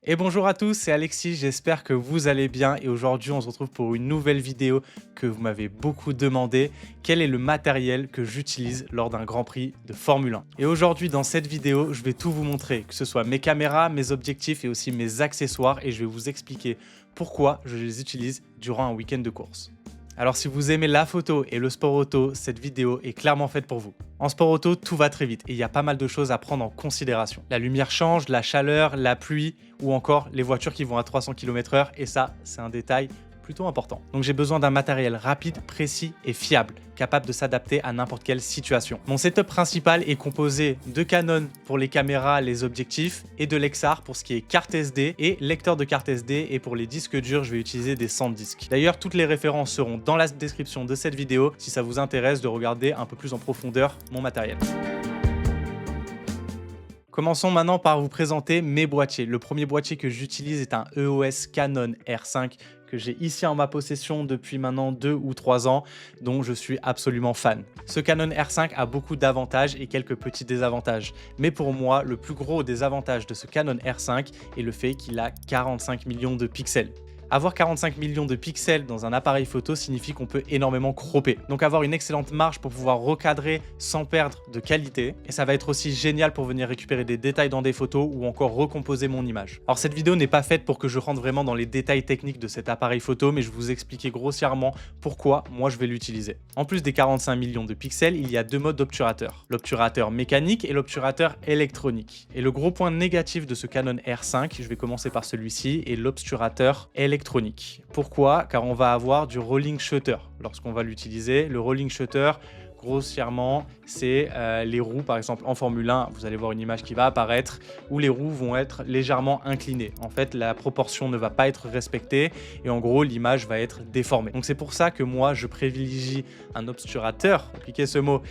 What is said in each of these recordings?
Et bonjour à tous, c'est Alexis, j'espère que vous allez bien et aujourd'hui on se retrouve pour une nouvelle vidéo que vous m'avez beaucoup demandé. Quel est le matériel que j'utilise lors d'un Grand Prix de Formule 1? Et aujourd'hui dans cette vidéo, je vais tout vous montrer, que ce soit mes caméras, mes objectifs et aussi mes accessoires et je vais vous expliquer pourquoi je les utilise durant un week-end de course. Alors si vous aimez la photo et le sport auto, cette vidéo est clairement faite pour vous. En sport auto, tout va très vite et il y a pas mal de choses à prendre en considération. La lumière change, la chaleur, la pluie ou encore les voitures qui vont à 300 km/h et ça, c'est un détail plutôt important. Donc j'ai besoin d'un matériel rapide, précis et fiable, capable de s'adapter à n'importe quelle situation. Mon setup principal est composé de Canon pour les caméras, les objectifs et de Lexar pour ce qui est carte SD et lecteur de carte SD, et pour les disques durs, je vais utiliser des SanDisk. D'ailleurs, toutes les références seront dans la description de cette vidéo si ça vous intéresse de regarder un peu plus en profondeur mon matériel. Commençons maintenant par vous présenter mes boîtiers. Le premier boîtier que j'utilise est un EOS Canon R5 que j'ai ici en ma possession depuis maintenant 2 ou 3 ans, dont je suis absolument fan. Ce Canon R5 a beaucoup d'avantages et quelques petits désavantages. Mais pour moi, le plus gros désavantage de ce Canon R5 est le fait qu'il a 45 millions de pixels. Avoir 45 millions de pixels dans un appareil photo signifie qu'on peut énormément cropper. Donc avoir une excellente marge pour pouvoir recadrer sans perdre de qualité. Et ça va être aussi génial pour venir récupérer des détails dans des photos ou encore recomposer mon image. Alors cette vidéo n'est pas faite pour que je rentre vraiment dans les détails techniques de cet appareil photo, mais je vais vous expliquer grossièrement pourquoi moi je vais l'utiliser. En plus des 45 millions de pixels, il y a deux modes d'obturateur. L'obturateur mécanique et l'obturateur électronique. Et le gros point négatif de ce Canon R5, je vais commencer par celui-ci, est l'obturateur électronique. Pourquoi? Car on va avoir du rolling shutter lorsqu'on va l'utiliser. Le rolling shutter, grossièrement, c'est les roues, par exemple en Formule 1, vous allez voir une image qui va apparaître où les roues vont être légèrement inclinées. En fait, la proportion ne va pas être respectée et en gros, l'image va être déformée. Donc c'est pour ça que moi, je privilégie un obturateur, appliquez ce mot,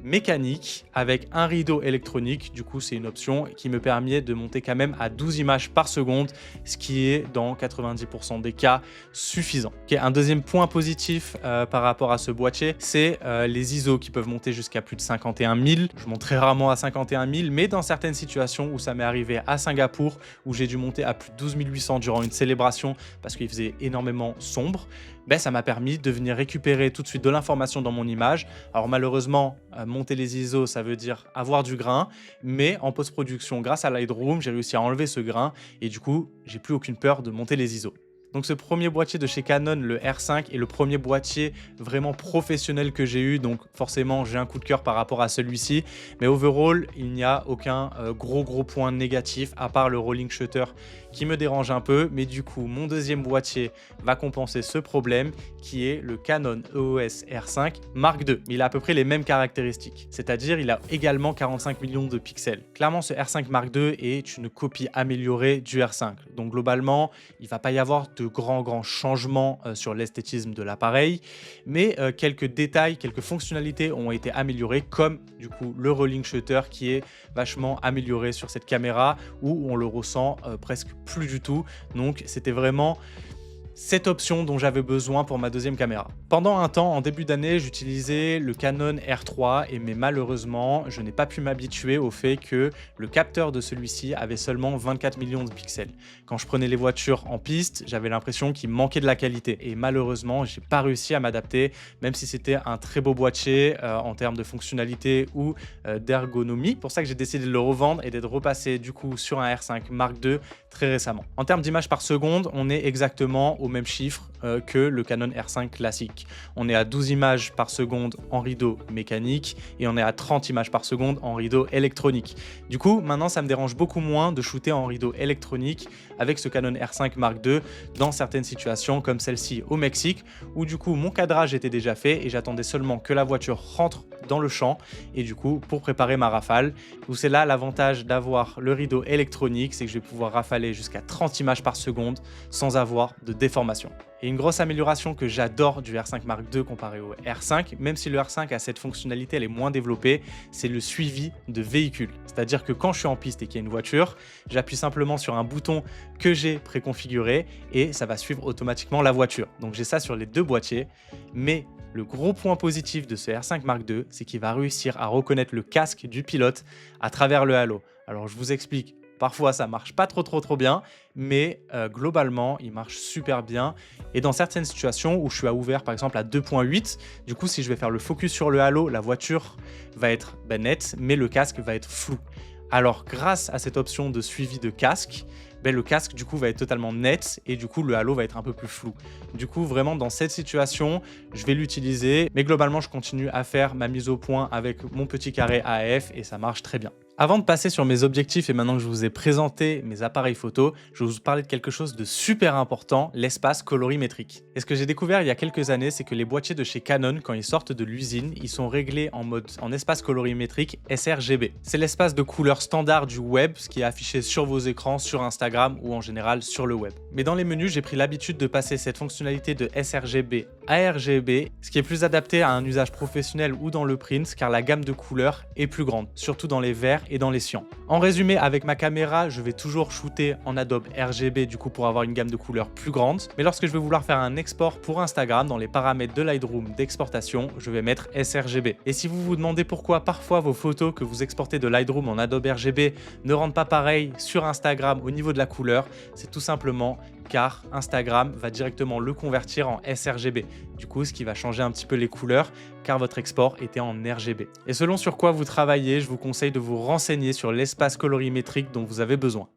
mécanique avec un rideau électronique. Du coup, c'est une option qui me permet de monter quand même à 12 images par seconde, ce qui est dans 90% des cas suffisant. Okay, un deuxième point positif par rapport à ce boîtier, c'est les ISO qui peuvent monter jusqu'à plus de 51 000. Je monte très rarement à 51 000, mais dans certaines situations où ça m'est arrivé à Singapour, où j'ai dû monter à plus de 12 800 durant une célébration parce qu'il faisait énormément sombre, ben, ça m'a permis de venir récupérer tout de suite de l'information dans mon image. Alors malheureusement, monter les ISO, ça veut dire avoir du grain, mais en post-production, grâce à Lightroom, j'ai réussi à enlever ce grain et du coup, j'ai plus aucune peur de monter les ISO. Donc ce premier boîtier de chez Canon, le R5, est le premier boîtier vraiment professionnel que j'ai eu, donc forcément j'ai un coup de cœur par rapport à celui-ci, mais overall il n'y a aucun gros point négatif à part le rolling shutter qui me dérange un peu, mais du coup mon deuxième boîtier va compenser ce problème qui est le Canon EOS R5 Mark II. Il a à peu près les mêmes caractéristiques, c'est-à-dire il a également 45 millions de pixels. Clairement ce R5 Mark II est une copie améliorée du R5, donc globalement il ne va pas y avoir de grands changements sur l'esthétisme de l'appareil, mais quelques détails, quelques fonctionnalités ont été améliorées, comme du coup le rolling shutter qui est vachement amélioré sur cette caméra où on le ressent presque plus du tout. Donc c'était vraiment cette option dont j'avais besoin pour ma deuxième caméra. Pendant un temps, en début d'année, j'utilisais le Canon R3 mais malheureusement, je n'ai pas pu m'habituer au fait que le capteur de celui-ci avait seulement 24 millions de pixels. Quand je prenais les voitures en piste, j'avais l'impression qu'il manquait de la qualité et malheureusement, j'ai pas réussi à m'adapter, même si c'était un très beau boîtier en termes de fonctionnalité ou d'ergonomie. C'est pour ça que j'ai décidé de le revendre et d'être repassé du coup sur un R5 Mark II très récemment. En termes d'images par seconde, on est exactement au même chiffre que le Canon R5 classique. On est à 12 images par seconde en rideau mécanique et on est à 30 images par seconde en rideau électronique. Du coup, maintenant, ça me dérange beaucoup moins de shooter en rideau électronique avec ce Canon R5 Mark II dans certaines situations comme celle-ci au Mexique où du coup mon cadrage était déjà fait et j'attendais seulement que la voiture rentre dans le champ et du coup pour préparer ma rafale. Où c'est là l'avantage d'avoir le rideau électronique, c'est que je vais pouvoir rafaler jusqu'à 30 images par seconde sans avoir de déformation. Et une grosse amélioration que j'adore du R5 Mark II comparé au R5, même si le R5 a cette fonctionnalité, elle est moins développée, c'est le suivi de véhicule. C'est-à-dire que quand je suis en piste et qu'il y a une voiture, j'appuie simplement sur un bouton que j'ai préconfiguré et ça va suivre automatiquement la voiture. Donc j'ai ça sur les deux boîtiers, mais le gros point positif de ce R5 Mark II, c'est qu'il va réussir à reconnaître le casque du pilote à travers le halo. Alors je vous explique parfois ça marche pas trop bien, mais globalement il marche super bien. Et dans certaines situations où je suis à ouvert par exemple à 2.8, du coup si je vais faire le focus sur le halo, la voiture va être nette, mais le casque va être flou. Alors grâce à cette option de suivi de casque, le casque du coup va être totalement net et du coup le halo va être un peu plus flou. Du coup vraiment dans cette situation, je vais l'utiliser, mais globalement je continue à faire ma mise au point avec mon petit carré AF et ça marche très bien. Avant de passer sur mes objectifs et maintenant que je vous ai présenté mes appareils photo, je vais vous parler de quelque chose de super important, l'espace colorimétrique. Et ce que j'ai découvert il y a quelques années, c'est que les boîtiers de chez Canon, quand ils sortent de l'usine, ils sont réglés en espace colorimétrique sRGB. C'est l'espace de couleur standard du web, ce qui est affiché sur vos écrans, sur Instagram ou en général sur le web. Mais dans les menus, j'ai pris l'habitude de passer cette fonctionnalité de sRGB à RGB, ce qui est plus adapté à un usage professionnel ou dans le print, car la gamme de couleurs est plus grande, surtout dans les verts et dans les cyan. En résumé, avec ma caméra, je vais toujours shooter en Adobe RGB du coup pour avoir une gamme de couleurs plus grande. Mais lorsque je vais vouloir faire un export pour Instagram, dans les paramètres de Lightroom d'exportation, je vais mettre sRGB. Et si vous vous demandez pourquoi parfois vos photos que vous exportez de Lightroom en Adobe RGB ne rendent pas pareil sur Instagram au niveau de la couleur, c'est tout simplement car Instagram va directement le convertir en sRGB. Du coup, ce qui va changer un petit peu les couleurs car votre export était en RGB. Et selon sur quoi vous travaillez, je vous conseille de vous renseigner sur l'espace colorimétrique dont vous avez besoin.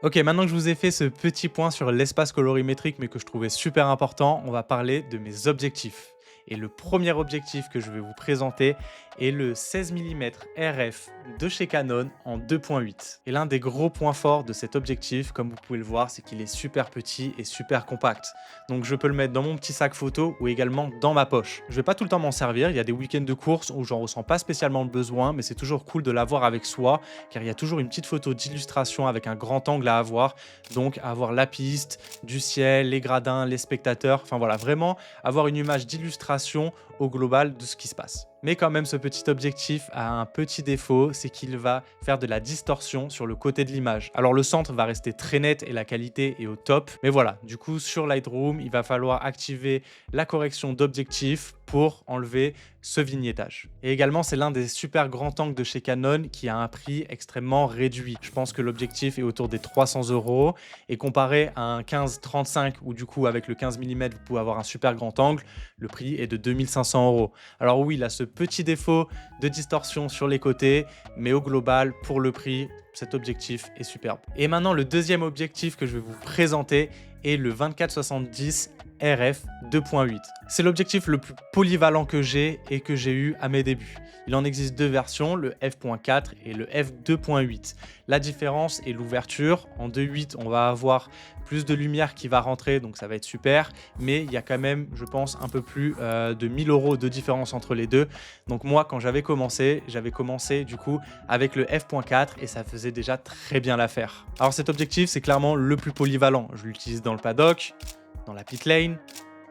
Ok, maintenant que je vous ai fait ce petit point sur l'espace colorimétrique mais que je trouvais super important, on va parler de mes objectifs. Et le premier objectif que je vais vous présenter est le 16 mm RF de chez Canon en 2.8. Et l'un des gros points forts de cet objectif, comme vous pouvez le voir, c'est qu'il est super petit et super compact. Donc je peux le mettre dans mon petit sac photo ou également dans ma poche. Je vais pas tout le temps m'en servir, il y a des week-ends de course où j'en ressens pas spécialement le besoin, mais c'est toujours cool de l'avoir avec soi, car il y a toujours une petite photo d'illustration avec un grand angle à avoir, donc avoir la piste, du ciel, les gradins, les spectateurs, enfin voilà, vraiment avoir une image d'illustration au global de ce qui se passe. Mais quand même, ce petit objectif a un petit défaut, c'est qu'il va faire de la distorsion sur le côté de l'image. Alors le centre va rester très net et la qualité est au top, mais voilà, du coup sur Lightroom, il va falloir activer la correction d'objectif pour enlever ce vignettage. Et également, c'est l'un des super grands angles de chez Canon qui a un prix extrêmement réduit. Je pense que l'objectif est autour des 300 € et comparé à un 15-35 où du coup avec le 15 mm vous pouvez avoir un super grand angle, le prix est de 2500 €. Alors oui, il a ce petit défaut de distorsion sur les côtés, mais au global, pour le prix, cet objectif est superbe. Et maintenant, le deuxième objectif que je vais vous présenter est le 24-70 RF 2.8. C'est l'objectif le plus polyvalent que j'ai et que j'ai eu à mes débuts. Il en existe deux versions, le f.4 et le f2.8. La différence est l'ouverture. En 2.8, on va avoir plus de lumière qui va rentrer, donc ça va être super. Mais il y a quand même, je pense, un peu plus de 1000 € de différence entre les deux. Donc moi, quand j'avais commencé du coup avec le f.4 et ça faisait déjà très bien l'affaire. Alors cet objectif, c'est clairement le plus polyvalent. Je l'utilise dans le paddock, dans la pit lane,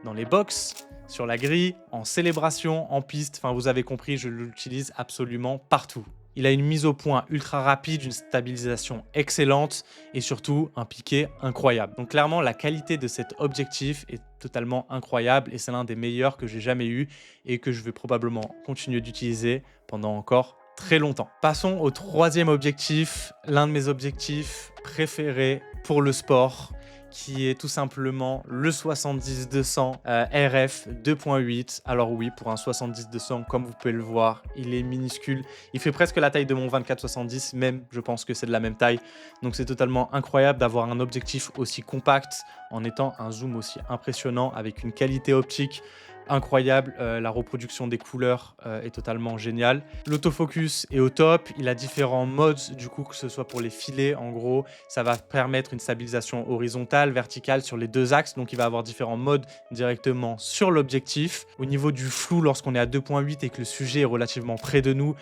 dans les box, sur la grille, en célébration, en piste. Enfin, vous avez compris, je l'utilise absolument partout. Il a une mise au point ultra rapide, une stabilisation excellente et surtout un piqué incroyable. Donc clairement, la qualité de cet objectif est totalement incroyable et c'est l'un des meilleurs que j'ai jamais eu et que je vais probablement continuer d'utiliser pendant encore très longtemps. Passons au troisième objectif, l'un de mes objectifs préférés pour le sport, qui est tout simplement le 70-200 RF 2.8. Alors oui, pour un 70-200, comme vous pouvez le voir, il est minuscule. Il fait presque la taille de mon 24-70, même je pense que c'est de la même taille. Donc c'est totalement incroyable d'avoir un objectif aussi compact en étant un zoom aussi impressionnant avec une qualité optique incroyable, la reproduction des couleurs est totalement géniale. L'autofocus est au top, il a différents modes du coup, que ce soit pour les filets, en gros ça va permettre une stabilisation horizontale, verticale sur les deux axes, donc il va avoir différents modes directement sur l'objectif. Au niveau du flou, lorsqu'on est à 2.8 et que le sujet est relativement près de nous,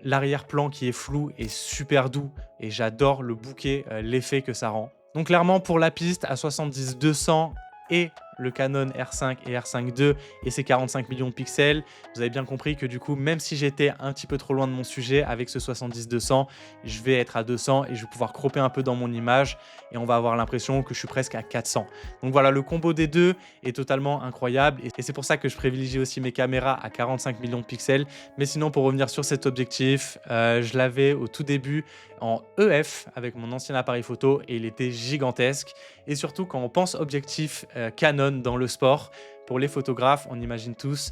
l'arrière-plan qui est flou est super doux et j'adore le bouquet, l'effet que ça rend. Donc clairement pour la piste à 70-200 et le Canon R5 et R5 II et ses 45 millions de pixels, vous avez bien compris que du coup, même si j'étais un petit peu trop loin de mon sujet, avec ce 70-200, je vais être à 200 et je vais pouvoir cropper un peu dans mon image et on va avoir l'impression que je suis presque à 400. Donc voilà, le combo des deux est totalement incroyable et c'est pour ça que je privilégie aussi mes caméras à 45 millions de pixels. Mais sinon, pour revenir sur cet objectif, je l'avais au tout début en EF avec mon ancien appareil photo et il était gigantesque. Et surtout, quand on pense objectif Canon dans le sport, pour les photographes, on imagine tous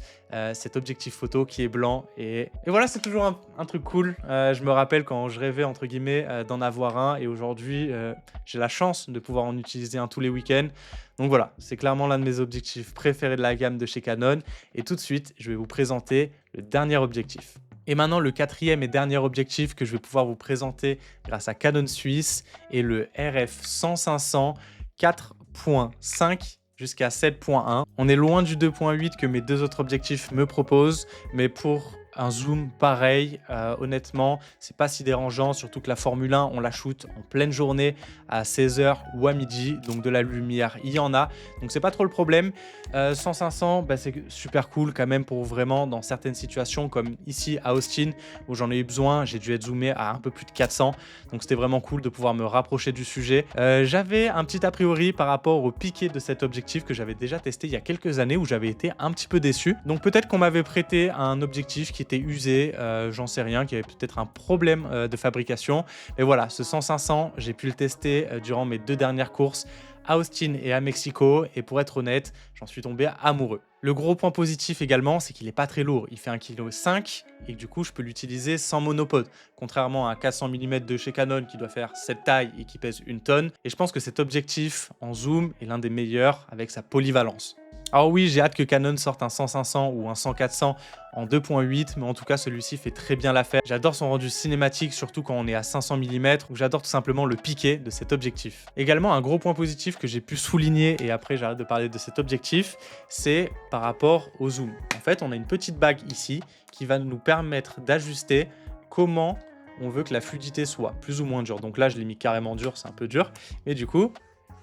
cet objectif photo qui est blanc. Et voilà, c'est toujours un truc cool. Je me rappelle quand je rêvais, entre guillemets, d'en avoir un. Et aujourd'hui, j'ai la chance de pouvoir en utiliser un tous les week-ends. Donc voilà, c'est clairement l'un de mes objectifs préférés de la gamme de chez Canon. Et tout de suite, je vais vous présenter le dernier objectif. Et maintenant, le quatrième et dernier objectif que je vais pouvoir vous présenter grâce à Canon Suisse est le RF 100-500 4.5 jusqu'à 7.1. On est loin du 2.8 que mes deux autres objectifs me proposent, mais pour un zoom pareil, honnêtement, c'est pas si dérangeant, surtout que la Formule 1, on la shoot en pleine journée à 16h ou à midi, donc de la lumière, il y en a, donc c'est pas trop le problème. 100-500, bah, c'est super cool quand même pour vraiment dans certaines situations, comme ici à Austin, où j'en ai eu besoin, j'ai dû être zoomé à un peu plus de 400, donc c'était vraiment cool de pouvoir me rapprocher du sujet. J'avais un petit a priori par rapport au piqué de cet objectif que j'avais déjà testé il y a quelques années, où j'avais été un petit peu déçu, donc peut-être qu'on m'avait prêté un objectif qui était usé, j'en sais rien, qui avait peut-être un problème de fabrication. Mais voilà, ce 100-500, j'ai pu le tester durant mes deux dernières courses à Austin et à Mexico. Et pour être honnête, j'en suis tombé amoureux. Le gros point positif également, c'est qu'il n'est pas très lourd. Il fait 1,5 kg et que du coup, je peux l'utiliser sans monopode. Contrairement à un 400 mm de chez Canon qui doit faire cette taille et qui pèse 1 tonne. Et je pense que cet objectif en zoom est l'un des meilleurs avec sa polyvalence. Alors oui, j'ai hâte que Canon sorte un 100-500 ou un 100-400 en 2.8, mais en tout cas, celui-ci fait très bien l'affaire. J'adore son rendu cinématique, surtout quand on est à 500 mm, où j'adore tout simplement le piqué de cet objectif. Également, un gros point positif que j'ai pu souligner, et après j'arrête de parler de cet objectif, c'est par rapport au zoom. En fait, on a une petite bague ici qui va nous permettre d'ajuster comment on veut que la fluidité soit plus ou moins dure. Donc là, je l'ai mis carrément dur, c'est un peu dur, mais du coup,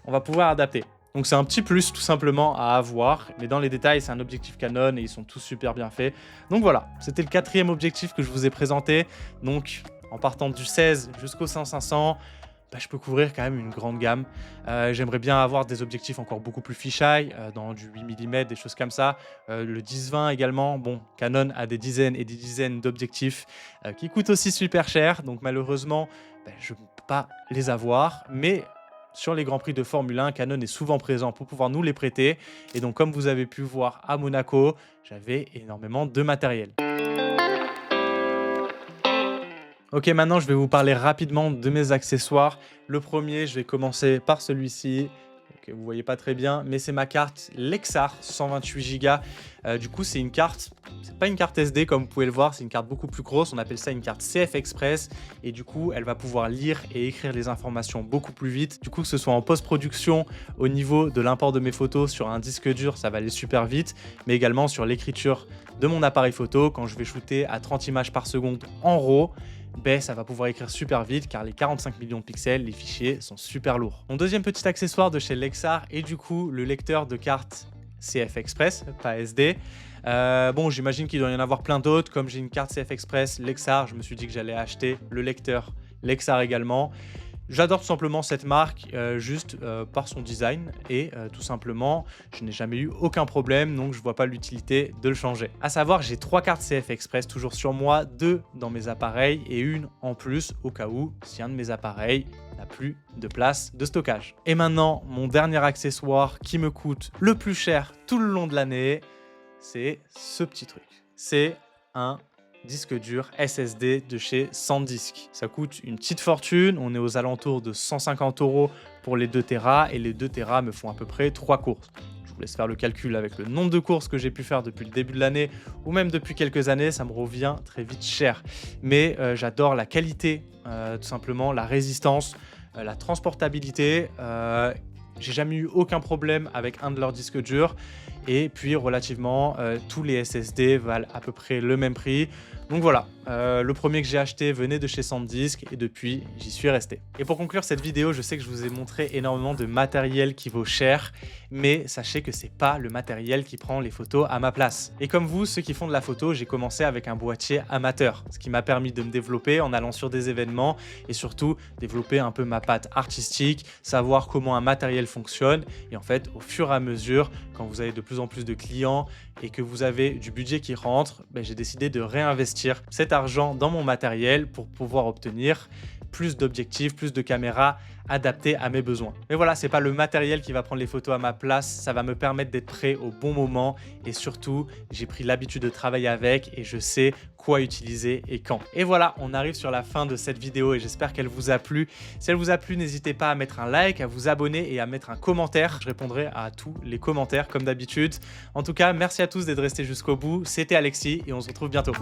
on va pouvoir adapter. Donc c'est un petit plus tout simplement à avoir, mais dans les détails c'est un objectif Canon et ils sont tous super bien faits. Donc voilà, c'était le quatrième objectif que je vous ai présenté. Donc en partant du 16 jusqu'au 100-500, bah, je peux couvrir quand même une grande gamme. J'aimerais bien avoir des objectifs encore beaucoup plus fisheye, dans du 8 mm, des choses comme ça. Le 10-20 également. Bon, Canon a des dizaines et des dizaines d'objectifs qui coûtent aussi super cher. Donc malheureusement, bah, je ne peux pas les avoir, mais sur les Grands Prix de Formule 1, Canon est souvent présent pour pouvoir nous les prêter. Et donc, comme vous avez pu voir à Monaco, j'avais énormément de matériel. Ok, maintenant, je vais vous parler rapidement de mes accessoires. Le premier, je vais commencer par celui-ci. Okay, vous ne voyez pas très bien, mais c'est ma carte Lexar 128 Go. Du coup, c'est une carte, c'est pas une carte SD comme vous pouvez le voir, c'est une carte beaucoup plus grosse. On appelle ça une carte CF Express. Et du coup, elle va pouvoir lire et écrire les informations beaucoup plus vite. Du coup, que ce soit en post-production, au niveau de l'import de mes photos sur un disque dur, ça va aller super vite. Mais également sur l'écriture de mon appareil photo, quand je vais shooter à 30 images par seconde en RAW, ben, ça va pouvoir écrire super vite car les 45 millions de pixels, les fichiers sont super lourds. Mon deuxième petit accessoire de chez Lexar est du coup le lecteur de carte CF Express, pas SD. Bon, j'imagine qu'il doit y en avoir plein d'autres. Comme j'ai une carte CF Express Lexar, je me suis dit que j'allais acheter le lecteur Lexar également. J'adore tout simplement cette marque juste par son design et tout simplement, je n'ai jamais eu aucun problème, donc je ne vois pas l'utilité de le changer. À savoir, j'ai 3 cartes CF Express toujours sur moi, 2 dans mes appareils et une en plus au cas où si un de mes appareils n'a plus de place de stockage. Et maintenant, mon dernier accessoire qui me coûte le plus cher tout le long de l'année, c'est ce petit truc. C'est un disque dur SSD de chez SanDisk. Ça coûte une petite fortune, on est aux alentours de 150 € pour les 2 Tera et les 2 Tera me font à peu près 3 courses. Je vous laisse faire le calcul avec le nombre de courses que j'ai pu faire depuis le début de l'année ou même depuis quelques années, ça me revient très vite cher. Mais j'adore la qualité, tout simplement, la résistance, la transportabilité. J'ai jamais eu aucun problème avec un de leurs disques durs. Et puis relativement, tous les SSD valent à peu près le même prix. Donc voilà, le premier que j'ai acheté venait de chez SanDisk et depuis, j'y suis resté. Et pour conclure cette vidéo, je sais que je vous ai montré énormément de matériel qui vaut cher, mais sachez que c'est pas le matériel qui prend les photos à ma place. Et comme vous, ceux qui font de la photo, j'ai commencé avec un boîtier amateur, ce qui m'a permis de me développer en allant sur des événements et surtout développer un peu ma patte artistique, savoir comment un matériel fonctionne. Et en fait, au fur et à mesure, quand vous avez de plus en plus de clients et que vous avez du budget qui rentre, j'ai décidé de réinvestir cet argent dans mon matériel pour pouvoir obtenir plus d'objectifs, plus de caméras adaptées à mes besoins. Mais voilà, c'est pas le matériel qui va prendre les photos à ma place, ça va me permettre d'être prêt au bon moment et surtout, j'ai pris l'habitude de travailler avec et je sais quoi utiliser et quand. Et voilà, on arrive sur la fin de cette vidéo et j'espère qu'elle vous a plu. Si elle vous a plu, n'hésitez pas à mettre un like, à vous abonner et à mettre un commentaire. Je répondrai à tous les commentaires comme d'habitude. En tout cas, merci à tous d'être restés jusqu'au bout. C'était Alexis et on se retrouve bientôt.